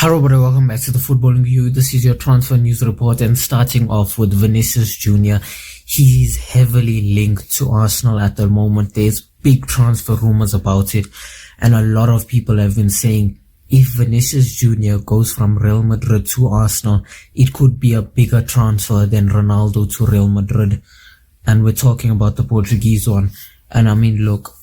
Hello everybody, welcome back to the Footballing View. This is your transfer news report, and starting off with Vinicius Jr. He's heavily linked to Arsenal at the moment. There's big transfer rumors about it, and a lot of people have been saying if Vinicius Jr. goes from Real Madrid to Arsenal, it could be a bigger transfer than Ronaldo to Real Madrid. And we're talking about the Portuguese one. And I mean, look,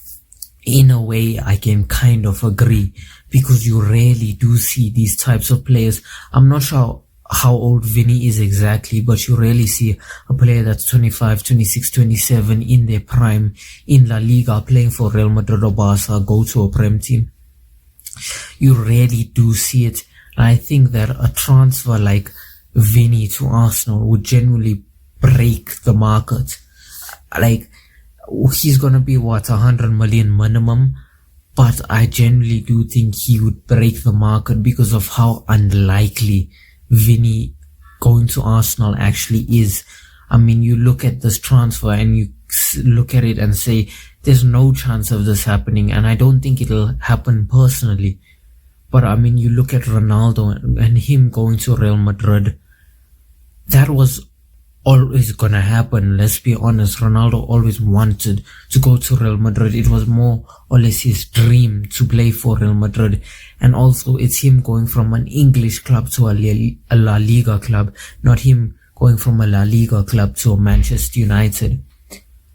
in a way, I can kind of agree, because you rarely do see these types of players. I'm not sure how old Vini is exactly, but you rarely see a player that's 25, 26, 27 in their prime in La Liga playing for Real Madrid or Barca go to a Prem team. You rarely do see it. I think that a transfer like Vini to Arsenal would genuinely break the market. Like, he's gonna be 100 million minimum, but I generally do think he would break the market because of how unlikely Vini going to Arsenal actually is. I mean, you look at this transfer and you look at it and say there's no chance of this happening, and I don't think it'll happen personally. But I mean, you look at Ronaldo and him going to Real Madrid, that was always gonna happen. Let's be honest, Ronaldo always wanted to go to Real Madrid. It was more or less his dream to play for Real Madrid. And also it's him going from an English club to a La Liga club, not him going from a La Liga club to a Manchester United.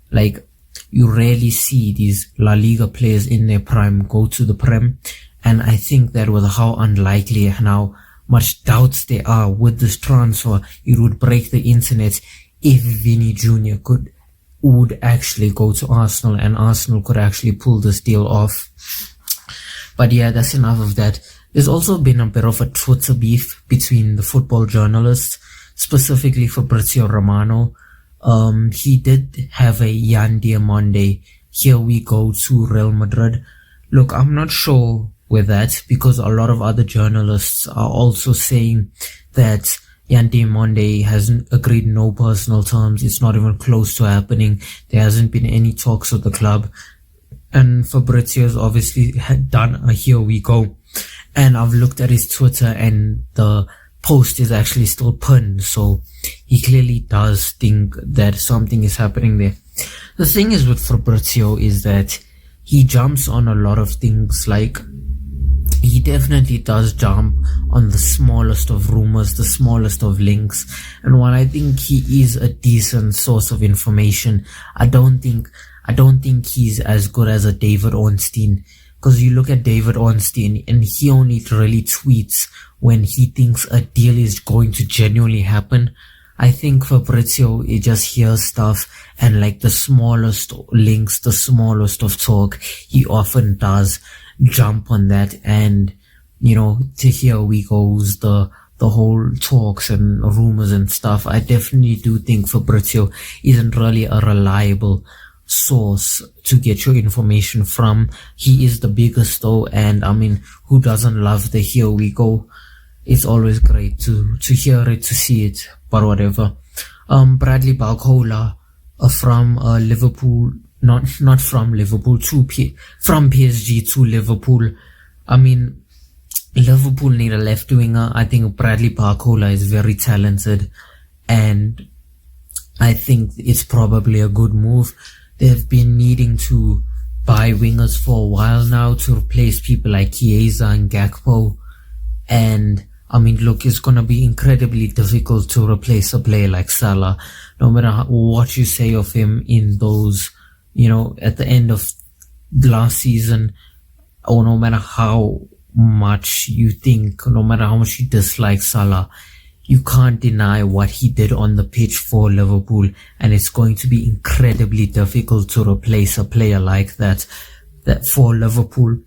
Like, you rarely see these La Liga players in their prime go to the Prem, and I think that with how unlikely and how much doubts there are with this transfer, it would break the internet if Vini Jr. would actually go to Arsenal and Arsenal could actually pull this deal off. But yeah, that's enough of that. There's also been a bit of a Twitter beef between the football journalists, specifically Fabrizio Romano. He did have a Yan Diamonde, here we go to Real Madrid. Look, I'm not sure with that, because a lot of other journalists are also saying that Yan Diamonde hasn't agreed no personal terms. It's not even close to happening. There hasn't been any talks with the club. And Fabrizio's obviously had done a here we go. And I've looked at his Twitter and the post is actually still pinned. So he clearly does think that something is happening there. The thing is with Fabrizio is that he jumps on a lot of things. Like, he definitely does jump on the smallest of rumors, the smallest of links. And while I think he is a decent source of information, I don't think he's as good as a David Ornstein. Because you look at David Ornstein and he only really tweets when he thinks a deal is going to genuinely happen. I think Fabrizio, he just hears stuff, and like the smallest links, the smallest of talk, he often does jump on that. And, you know, to here we goes, the whole talks and rumors and stuff. I definitely do think Fabrizio isn't really a reliable source to get your information from. He is the biggest though, and I mean, who doesn't love the here we go? It's always great to hear it, to see it, but whatever. Bradley Barcola from Liverpool, not from Liverpool from PSG to Liverpool. I mean, Liverpool need a left winger. I think Bradley Barcola is very talented, and I think it's probably a good move. They've been needing to buy wingers for a while now to replace people like Chiesa and Gakpo, and I mean, look, it's gonna be incredibly difficult to replace a player like Salah, no matter what you say of him in those, you know, at the end of last season, or no matter how much you think, no matter how much you dislike Salah, you can't deny what he did on the pitch for Liverpool, and it's going to be incredibly difficult to replace a player like that for Liverpool.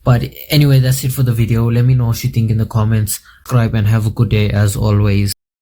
But anyway, that's it for the video. Let me know what you think in the comments. Subscribe and have a good day as always.